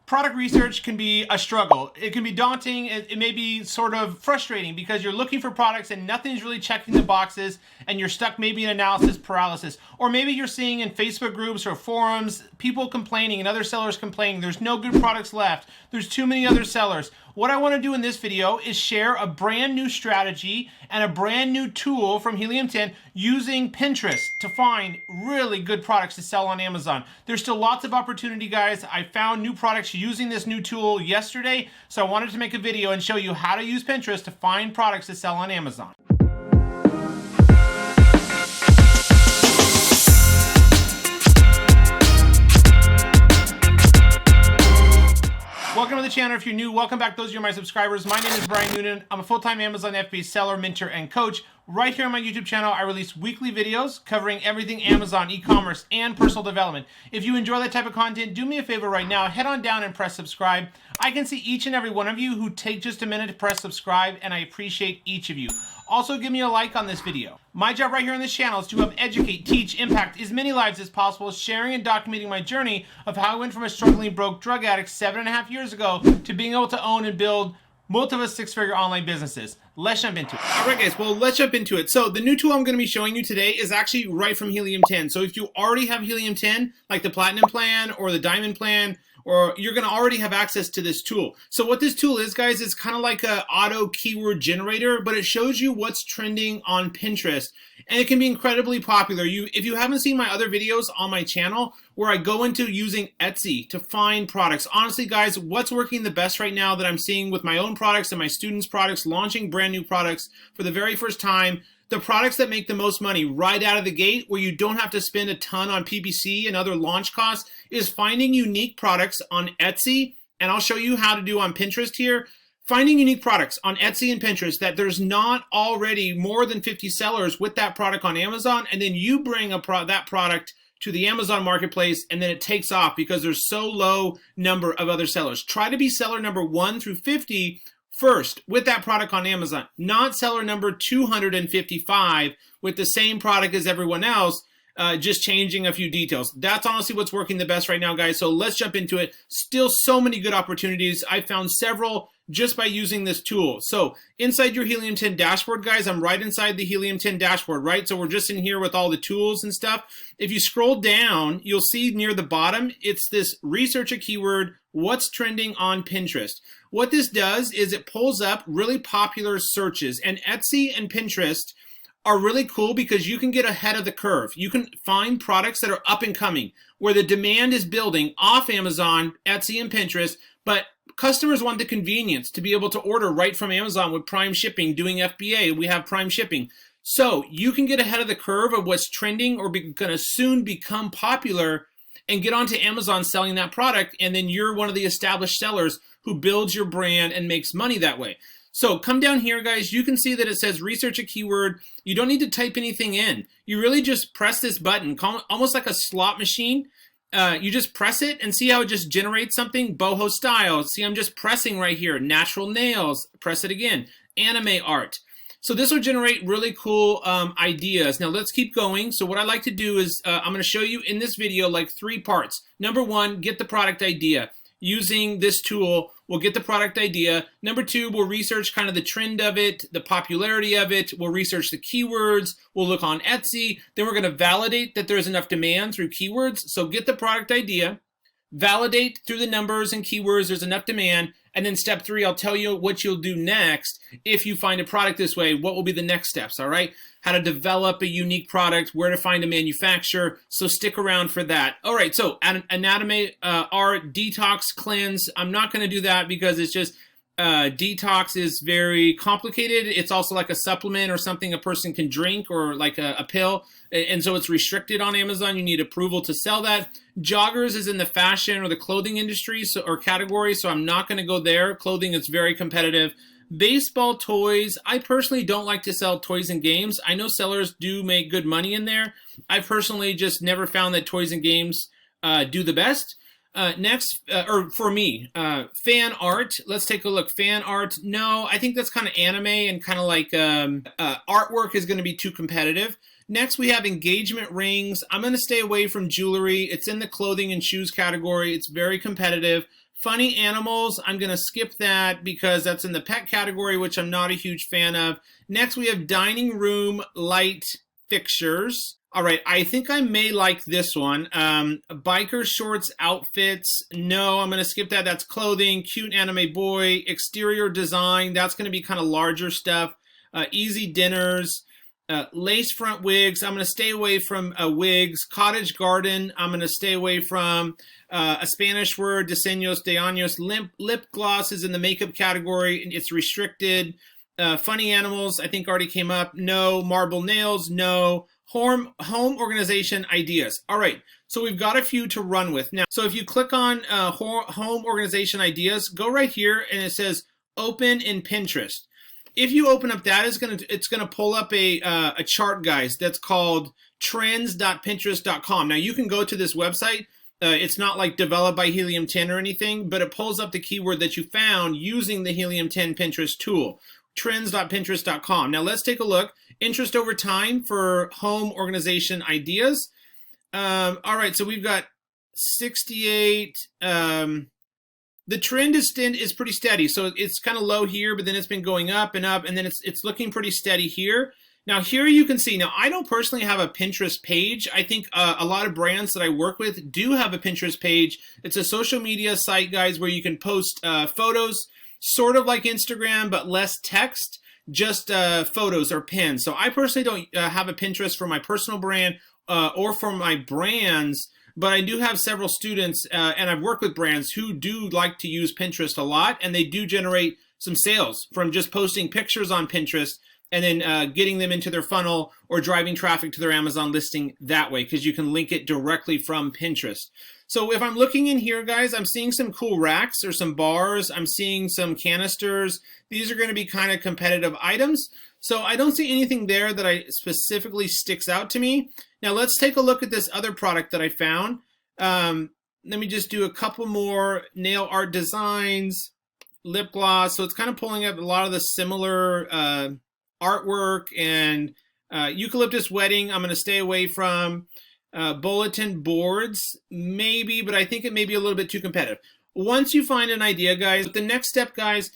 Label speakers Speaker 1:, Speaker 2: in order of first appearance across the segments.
Speaker 1: Product research can be a struggle. It can be daunting. It may be sort of frustrating because you're looking for products and nothing's really checking the boxes and you're stuck maybe in analysis paralysis. Or maybe you're seeing in Facebook groups or forums people complaining and other sellers complaining there's no good products left. There's too many other sellers. What I want to do in this video is share a brand new strategy and a brand new tool from Helium 10 using Pinterest to find really good products to sell on Amazon. There's still lots of opportunity, guys. I found new products using this new tool yesterday, so I wanted to make a video and show you how to use Pinterest to find products to sell on Amazon. Welcome to the channel. If you're new, welcome back. Those of you who are my subscribers. My name is Brian Noonan. I'm a full-time Amazon FBA seller, mentor, and coach. Right here on my YouTube channel, I release weekly videos covering everything Amazon, e-commerce, and personal development. If you enjoy that type of content, do me a favor right now. Head on down and press subscribe. I can see each and every one of you who take just a minute to press subscribe, and I appreciate each of you. Also, give me a like on this video. My job right here on this channel is to help educate, teach, impact as many lives as possible, sharing and documenting my journey of how I went from a struggling broke drug addict 7.5 years ago to being able to own and build multiple six-figure online businesses. Let's jump into it. All right, guys, well, let's jump into it. So the new tool I'm going to be showing you today is actually right from Helium 10. So if you already have Helium 10, like the Platinum plan or the Diamond plan, or you're going to already have access to this tool. So what this tool is, guys, is kind of like an auto keyword generator, but it shows you what's trending on Pinterest. And it can be incredibly popular. If you haven't seen my other videos on my channel where I go into using Etsy to find products, honestly, guys, what's working the best right now that I'm seeing with my own products and my students' products, launching brand new products for the very first time, the products that make the most money right out of the gate where you don't have to spend a ton on PPC and other launch costs is finding unique products on Etsy. And I'll show you how to do on Pinterest here. Finding unique products on Etsy and Pinterest that there's not already more than 50 sellers with that product on Amazon. And then you bring that product to the Amazon marketplace and then it takes off because there's so low number of other sellers. Try to be seller number 1 through 50 first with that product on Amazon, not seller number 255 with the same product as everyone else, just changing a few details. That's honestly what's working the best right now, guys. So let's jump into it. Still so many good opportunities. I found several just by using this tool. So inside your Helium 10 dashboard, guys, I'm right inside the Helium 10 dashboard, right? So we're just in here with all the tools and stuff. If you scroll down, you'll see near the bottom, it's this research a keyword, what's trending on Pinterest. What this does is it pulls up really popular searches, and Etsy and Pinterest are really cool because you can get ahead of the curve. You can find products that are up and coming where the demand is building off Amazon, Etsy, and Pinterest, but customers want the convenience to be able to order right from Amazon with Prime shipping, doing FBA. We have Prime shipping. So you can get ahead of the curve of what's trending or going to soon become popular and get onto Amazon selling that product, and then you're one of the established sellers who builds your brand and makes money that way. So come down here, guys. You can see that it says research a keyword. You don't need to type anything in. You really just press this button, almost like a slot machine. You just press it and see how it just generates something. Boho style. See, I'm just pressing right here. Natural nails. Press it again. Anime art. So this will generate really cool ideas. Now let's keep going. So what I like to do is I'm going to show you in this video like 3 parts. Number 1, get the product idea. Using this tool, we'll get the product idea. Number 2, we'll research kind of the trend of it, the popularity of it. We'll research the keywords. We'll look on Etsy. Then we're going to validate that there's enough demand through keywords. So get the product idea, validate through the numbers and keywords there's enough demand. And then step 3, I'll tell you what you'll do next. If you find a product this way, what will be the next steps, all right? How to develop a unique product, where to find a manufacturer. So stick around for that. All right, so anatomy, art, detox, cleanse. I'm not going to do that because it's just detox is very complicated. It's also like a supplement or something a person can drink or like a pill. And so it's restricted on Amazon. You need approval to sell that. Joggers is in the fashion or the clothing industry or category, so I'm not going to go there. Clothing is very competitive. Baseball toys. I personally don't like to sell toys and games. I know sellers do make good money in there. I personally just never found that toys and games do the best. Next, or for me, fan art. Let's take a look. Fan art. No, I think that's kind of anime and kind of like artwork is going to be too competitive. Next, we have engagement rings. I'm going to stay away from jewelry. It's in the clothing and shoes category. It's very competitive. Funny animals, I'm going to skip that because that's in the pet category, which I'm not a huge fan of. Next, we have dining room light fixtures. All right, I think I may like this one. Biker shorts outfits. No, I'm going to skip that. That's clothing. Cute anime boy. Exterior design. That's going to be kind of larger stuff. Easy dinners. Lace front wigs. I'm going to stay away from wigs. Cottage garden. I'm going to stay away from a Spanish word. Diseños de años. Lip gloss is in the makeup category. It's restricted. Funny animals, I think already came up. No. Marble nails. No. Home organization ideas. All right, so we've got a few to run with. Now, so if you click on home organization ideas, go right here and it says open in Pinterest. If you open up that, it's gonna pull up a chart, guys, that's called trends.pinterest.com. Now you can go to this website. It's not like developed by Helium 10 or anything, but it pulls up the keyword that you found using the Helium 10 Pinterest tool. Trends.pinterest.com. Now let's take a look. Interest over time for home organization ideas. All right, so we've got 68. The trend is pretty steady. So it's kind of low here, but then it's been going up, and then it's looking pretty steady here. Now here you can see, now I don't personally have a Pinterest page. I think a lot of brands that I work with do have a Pinterest page. It's a social media site, guys, where you can post photos, sort of like Instagram, but less text, just photos or pins. So I personally don't have a Pinterest for my personal brand or for my brands, but I do have several students and I've worked with brands who do like to use Pinterest a lot, and they do generate some sales from just posting pictures on Pinterest and then getting them into their funnel or driving traffic to their Amazon listing that way, because you can link it directly from Pinterest. So if I'm looking in here, guys, I'm seeing some cool racks or some bars. I'm seeing some canisters. These are going to be kind of competitive items. So I don't see anything there that I specifically sticks out to me. Now let's take a look at this other product that I found. Let me just do a couple more nail art designs, lip gloss. So it's kind of pulling up a lot of the similar artwork, and eucalyptus wedding I'm going to stay away from. Bulletin boards, maybe, but I think it may be a little bit too competitive. Once you find an idea, guys, the next step, guys,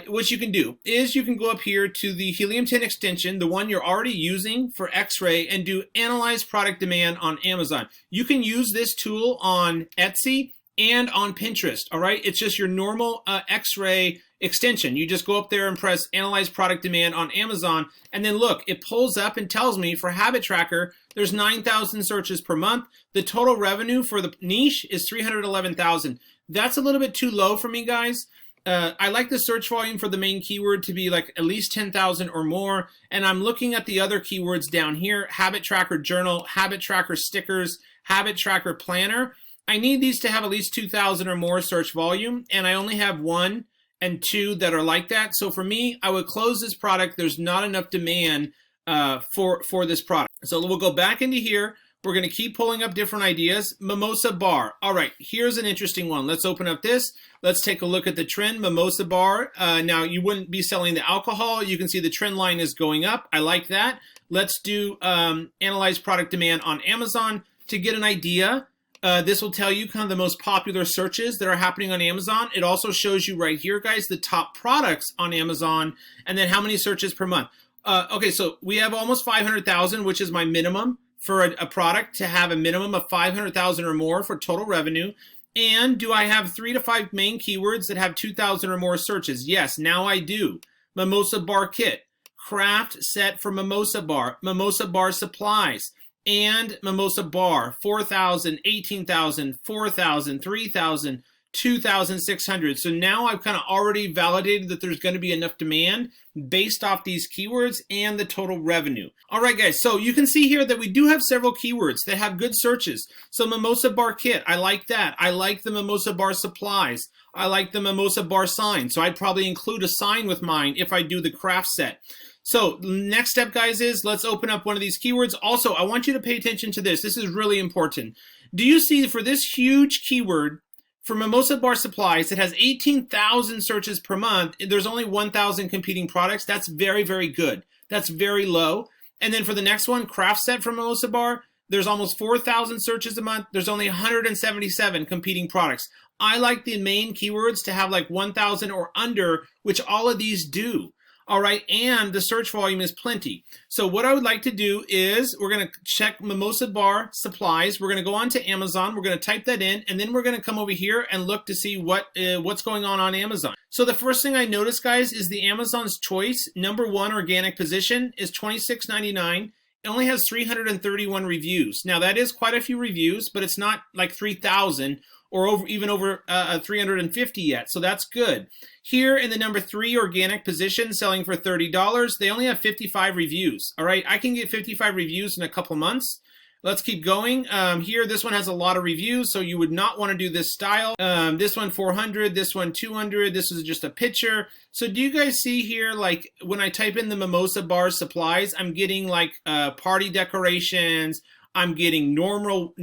Speaker 1: what you can do is you can go up here to the Helium 10 extension, the one you're already using for X-ray, and do analyze product demand on Amazon. You can use this tool on Etsy and on Pinterest, all right? It's just your normal X-ray extension. You just go up there and press analyze product demand on Amazon, and then look, it pulls up and tells me for Habit Tracker, there's 9,000 searches per month. The total revenue for the niche is 311,000. That's a little bit too low for me, guys. I like the search volume for the main keyword to be like at least 10,000 or more. And I'm looking at the other keywords down here: Habit Tracker Journal, Habit Tracker Stickers, Habit Tracker Planner. I need these to have at least 2,000 or more search volume, and I only have 1 and 2 that are like that. So for me, I would close this product. There's not enough demand for this product. So we'll go back into here. We're going to keep pulling up different ideas. Mimosa bar. All right, here's an interesting one. Let's open up this. Let's take a look at the trend. Mimosa bar. Now, you wouldn't be selling the alcohol. You can see the trend line is going up. I like that. Let's do analyze product demand on Amazon to get an idea. This will tell you kind of the most popular searches that are happening on Amazon. It also shows you right here, guys, the top products on Amazon and then how many searches per month. Okay, so we have almost 500,000, which is my minimum for a product to have a minimum of 500,000 or more for total revenue. And do I have 3 to 5 main keywords that have 2,000 or more searches? Yes, now I do. Mimosa bar kit, craft set for mimosa bar supplies, and mimosa bar, 4,000, 18,000, 4,000, 3,000, 2,600. So now I've kind of already validated that there's going to be enough demand based off these keywords and the total revenue. All right, guys, so you can see here that we do have several keywords that have good searches. So mimosa bar kit, I like that. I like the mimosa bar supplies. I like the mimosa bar sign. So I'd probably include a sign with mine if I do the craft set. So next step, guys, is let's open up one of these keywords. Also, I want you to pay attention to this. This is really important. Do you see for this huge keyword, for mimosa bar supplies, it has 18,000 searches per month. There's only 1,000 competing products. That's very, very good. That's very low. And then for the next one, craft set for mimosa bar, there's almost 4,000 searches a month. There's only 177 competing products. I like the main keywords to have like 1,000 or under, which all of these do. All right, and the search volume is plenty. So what I would like to do is we're going to check mimosa bar supplies. We're going to go on to Amazon. We're going to type that in, and then we're going to come over here and look to see what's going on Amazon. So the first thing I notice, guys, is the Amazon's choice #1 organic position is $26.99. It only has 331 reviews. Now that is quite a few reviews, but it's not like 3,000 or even over 350 yet, so that's good. Here in the #3 organic position, selling for $30, they only have 55 reviews. All right, I can get 55 reviews in a couple months. Let's keep going. Here, this one has a lot of reviews, so you would not want to do this style. This one 400, this one 200. This is just a picture. So do you guys see here, like when I type in the mimosa bar supplies, I'm getting like party decorations. I'm getting normal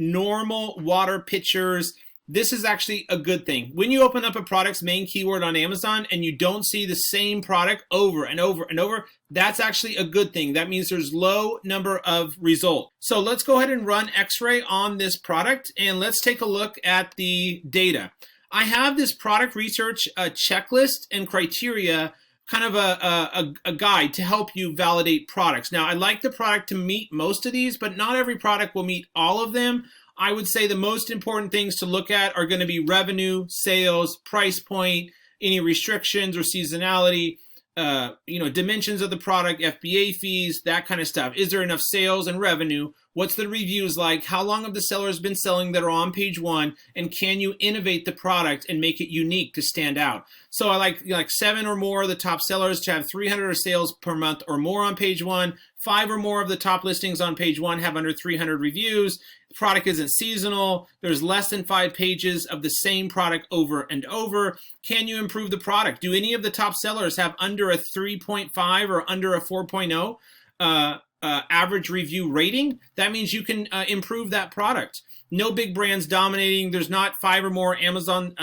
Speaker 1: water pitchers. This is actually a good thing. When you open up a product's main keyword on Amazon and you don't see the same product over and over and over, that's actually a good thing. That means there's low number of results. So let's go ahead and run X-ray on this product and let's take a look at the data. I have this product research checklist and criteria, kind of a guide to help you validate products. Now, I like the product to meet most of these, but not every product will meet all of them. I would say the most important things to look at are going to be revenue, sales, price point, any restrictions or seasonality, dimensions of the product, FBA fees, that kind of stuff. Is there enough sales and revenue? What's the reviews like? How long have the sellers been selling that are on page 1? And can you innovate the product and make it unique to stand out? So I like 7 or more of the top sellers to have 300 sales per month or more on page 1. 5 or more of the top listings on page 1 have under 300 reviews. The product isn't seasonal. There's less than 5 pages of the same product over and over. Can you improve the product? Do any of the top sellers have under a 3.5 or under a 4.0 average review rating? That means you can improve that product. No big brands dominating. There's not 5 or more Amazon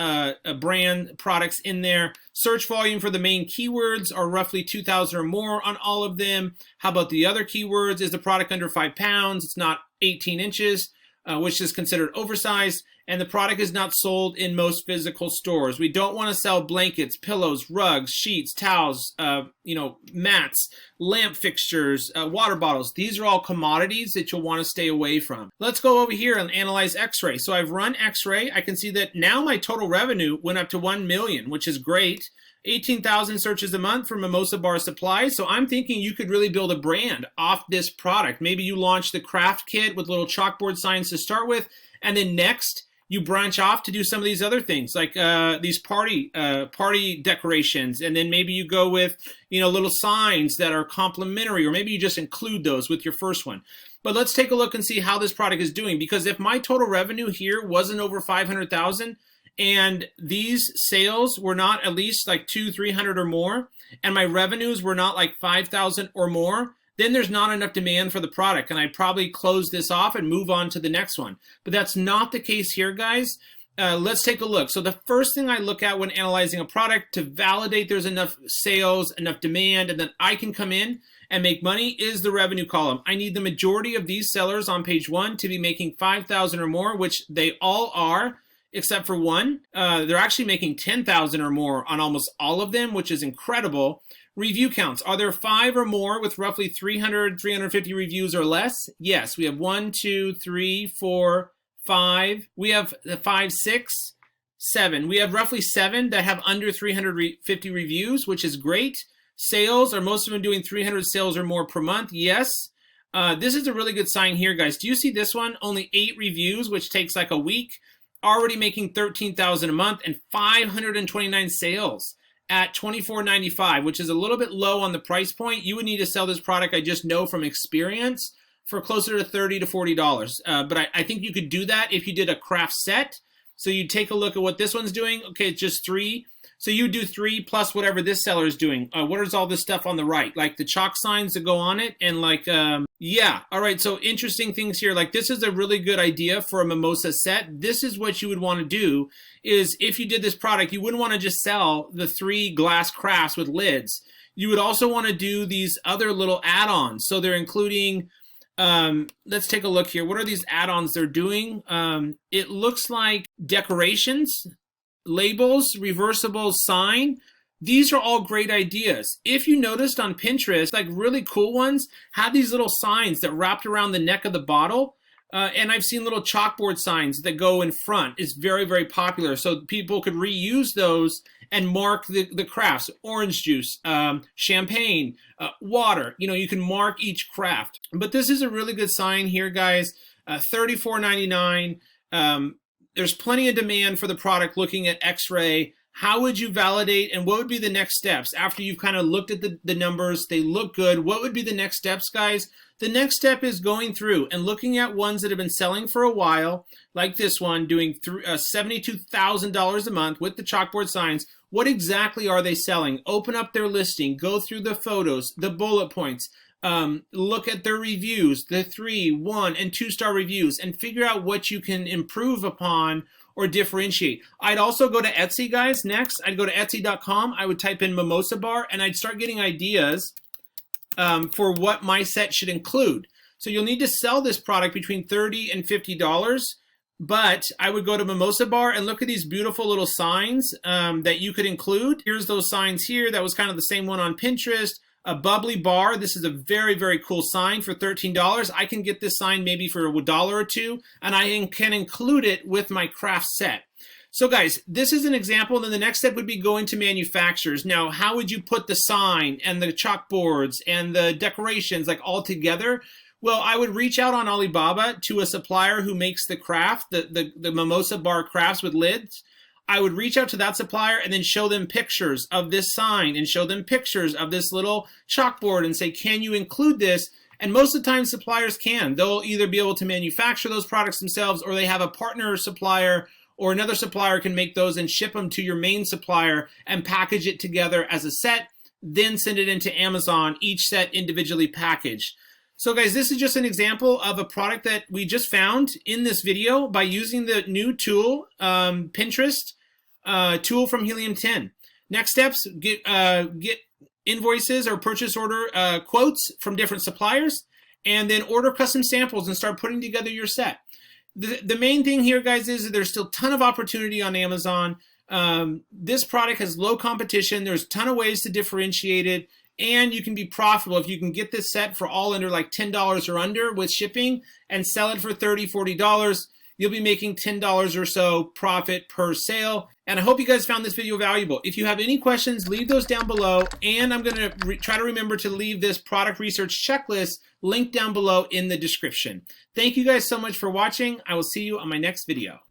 Speaker 1: brand products in there. Search volume for the main keywords are roughly 2,000 or more on all of them. How about the other keywords? Is the product under 5 pounds? It's not 18 inches, which is considered oversized. And the product is not sold in most physical stores. We don't want to sell blankets, pillows, rugs, sheets, towels, mats, lamp fixtures, water bottles. These are all commodities that you'll want to stay away from. Let's go over here and analyze X-ray. So I've run X-ray. I can see that now my total revenue went up to 1 million, which is great. 18,000 searches a month for Mimosa Bar Supplies. So I'm thinking you could really build a brand off this product. Maybe you launch the craft kit with little chalkboard signs to start with, and then next you branch off to do some of these other things, like these party decorations, and then maybe you go with little signs that are complimentary, or maybe you just include those with your first one. But let's take a look and see how this product is doing, because if my total revenue here wasn't over 500,000 and these sales were not at least like 200-300 or more, and my revenues were not like 5,000 or more, then there's not enough demand for the product, and I'd probably close this off and move on to the next one. But that's not the case here, guys. Let's take a look. So the first thing I look at when analyzing a product to validate there's enough sales, enough demand, and that I can come in and make money is the revenue column. I need the majority of these sellers on page 1 to be making 5,000 or more, which they all are, except for one. They're actually making 10,000 or more on almost all of them, which is incredible. Review counts. Are there 5 or more with roughly 300, 350 reviews or less? Yes, we have 1, 2, 3, 4, 5. We have 5, 6, 7. We have roughly 7 that have under 350 reviews, which is great. Sales, are most of them doing 300 sales or more per month? Yes. This is a really good sign here, guys. Do you see this one? Only 8 reviews, which takes like a week. Already making 13,000 a month and 529 sales at $24.95, which is a little bit low on the price point. You would need to sell this product, I just know from experience, for closer to $30 to $40. But I think you could do that if you did a craft set. So you take a look at what this one's doing. Okay, it's just 3. So you do 3 plus whatever this seller is doing. What is all this stuff on the right? Like the chalk signs that go on it, and like, yeah. All right, so interesting things here. Like this is a really good idea for a mimosa set. This is what you would want to do, is if you did this product, you wouldn't want to just sell the 3 glass crafts with lids. You would also want to do these other little add-ons. So they're including, let's take a look here. What are these add-ons they're doing? It looks like decorations. labels, reversible sign. These are all great ideas. If you noticed on Pinterest, like really cool ones have these little signs that wrapped around the neck of the bottle. And I've seen little chalkboard signs that go in front. It's very, very popular. So people could reuse those and mark the crafts. Orange juice, champagne, water. You know, you can mark each craft. But this is a really good sign here, guys. $34.99. There's plenty of demand for the product looking at X-ray. How would you validate, and what would be the next steps after you've kind of looked at the numbers? They look good. What would be the next steps, guys? The next step is going through and looking at ones that have been selling for a while, like this one, doing $72,000 a month with the chalkboard signs. What exactly are they selling? Open up their listing, go through the photos, the bullet points, look at their reviews, the 3, 1, and 2-star reviews, and figure out what you can improve upon or differentiate. I'd also go to Etsy, guys. Next, I'd go to Etsy.com. I would type in mimosa bar, and I'd start getting ideas for what my set should include. So you'll need to sell this product between $30 and $50. But I would go to Mimosa Bar and look at these beautiful little signs that you could include. Here's those signs here. That was kind of the same one on Pinterest. A bubbly bar. This is a very, very cool sign for $13. I can get this sign maybe for $1 or $2, and I can include it with my craft set. So guys, this is an example. Then the next step would be going to manufacturers. Now, how would you put the sign and the chalkboards and the decorations like all together? Well, I would reach out on Alibaba to a supplier who makes the craft, the Mimosa Bar crafts with lids. I would reach out to that supplier and then show them pictures of this sign and show them pictures of this little chalkboard and say, can you include this? And most of the time suppliers can. They'll either be able to manufacture those products themselves, or they have a partner supplier, or another supplier can make those and ship them to your main supplier and package it together as a set, then send it into Amazon, each set individually packaged. So guys, this is just an example of a product that we just found in this video by using the new tool, Pinterest tool from Helium 10. Next steps, get invoices or purchase order quotes from different suppliers, and then order custom samples and start putting together your set. The main thing here, guys, is that there's still a ton of opportunity on Amazon. This product has low competition. There's a ton of ways to differentiate it. And you can be profitable if you can get this set for all under like $10 or under with shipping and sell it for $30, $40. You'll be making $10 or so profit per sale. And I hope you guys found this video valuable. If you have any questions, leave those down below. And I'm going to try to remember to leave this product research checklist linked down below in the description. Thank you guys so much for watching. I will see you on my next video.